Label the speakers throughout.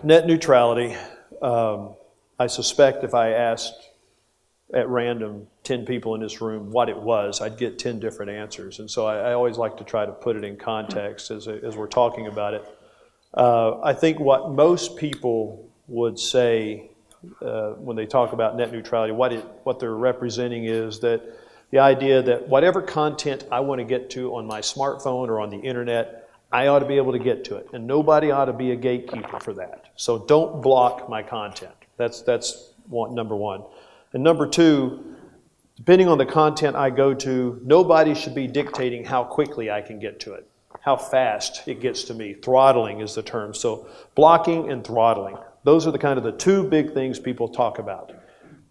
Speaker 1: Net neutrality, I suspect if I asked at random 10 people in this room what it was, I'd get 10 different answers. And so I always like to try to put it in context as we're talking about it. I think what most people would say when they talk about net neutrality, what they're representing is that the idea that whatever content I want to get to on my smartphone or on the internet, I ought to be able to get to it. And nobody ought to be a gatekeeper for that. So don't block my content. That's number one. And number two, depending on the content I go to, nobody should be dictating how quickly I can get to it, how fast it gets to me. Throttling is the term. So blocking and throttling. Those are the two big things people talk about.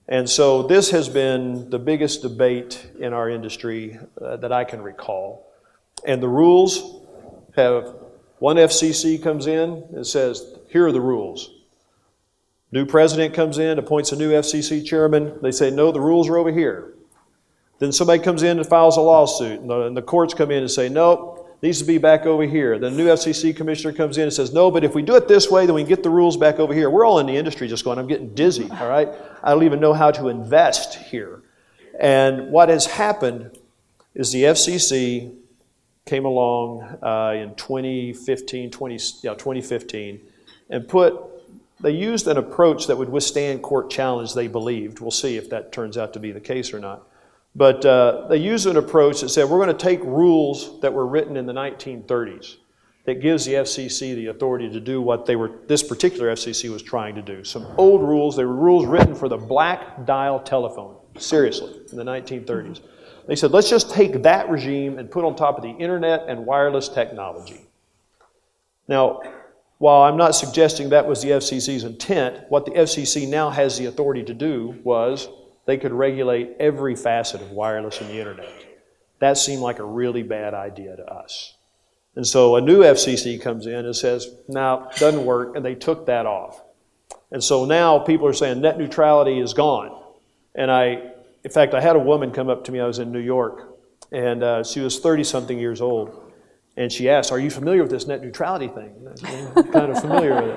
Speaker 1: And so this has been the biggest debate in our industry that I can recall. And the rules have, one FCC comes in and says, here are the rules. New president comes in, appoints a new FCC chairman. They say, no, the rules are over here. Then somebody comes in and files a lawsuit, and the courts come in and say, no, needs to be back over here. The new FCC commissioner comes in and says, no, but if we do it this way, then we can get the rules back over here. We're all in the industry just going, I'm getting dizzy, all right? I don't even know how to invest here. And what has happened is the FCC came along in 2015, and they used an approach that would withstand court challenge, they believed. We'll see if that turns out to be the case or not. But they used an approach that said, we're going to take rules that were written in the 1930s that gives the FCC the authority to do what this particular FCC was trying to do. Some old rules, they were rules written for the black dial telephone, seriously, in the 1930s. They said, let's just take that regime and put on top of the internet and wireless technology. Now, while I'm not suggesting that was the FCC's intent, what the FCC now has the authority to do was they could regulate every facet of wireless and the internet. That seemed like a really bad idea to us. And so a new FCC comes in and says, no, it doesn't work, and they took that off. And so now people are saying net neutrality is gone. And in fact, I had a woman come up to me, I was in New York, and she was 30-something years old. And she asked, are you familiar with this net neutrality thing? I'm kind of familiar with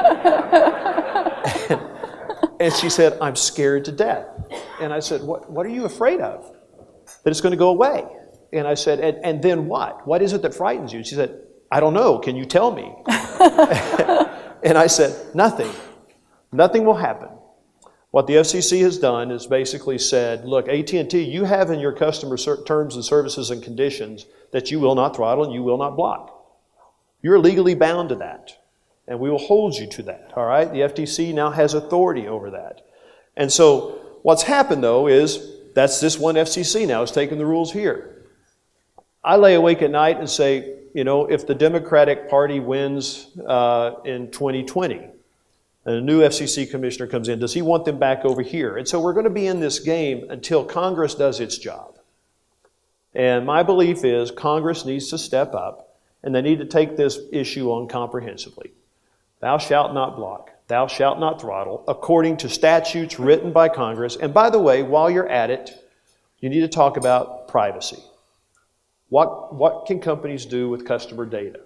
Speaker 1: it. And she said, I'm scared to death. And I said, what are you afraid of? That it's going to go away. And I said, and then what? What is it that frightens you? She said, I don't know. Can you tell me? And I said, nothing. Nothing will happen. What the FCC has done is basically said, look, AT&T, you have in your customer terms and services and conditions that you will not throttle and you will not block. You're legally bound to that, and we will hold you to that, all right? The FTC now has authority over that. And so what's happened, though, is that's this one FCC now is taking the rules here. I lay awake at night and say, if the Democratic Party wins in 2020, and a new FCC commissioner comes in, does he want them back over here? And so we're going to be in this game until Congress does its job. And my belief is Congress needs to step up, and they need to take this issue on comprehensively. Thou shalt not block, thou shalt not throttle, according to statutes written by Congress. And by the way, while you're at it, you need to talk about privacy. What can companies do with customer data?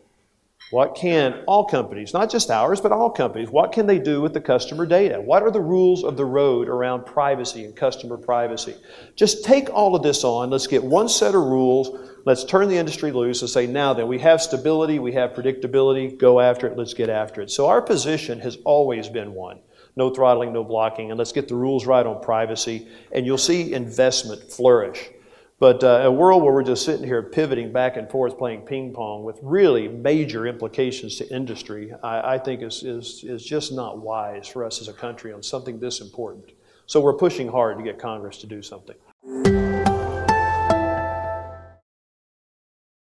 Speaker 1: What can all companies, not just ours, but all companies, what can they do with the customer data? What are the rules of the road around privacy and customer privacy? Just take all of this on. Let's get one set of rules. Let's turn the industry loose and say, now then, we have stability, we have predictability, go after it, let's get after it. So our position has always been one. No throttling, no blocking, and let's get the rules right on privacy, and you'll see investment flourish. But a world where we're just sitting here pivoting back and forth, playing ping pong with really major implications to industry, I think is just not wise for us as a country on something this important. So we're pushing hard to get Congress to do something.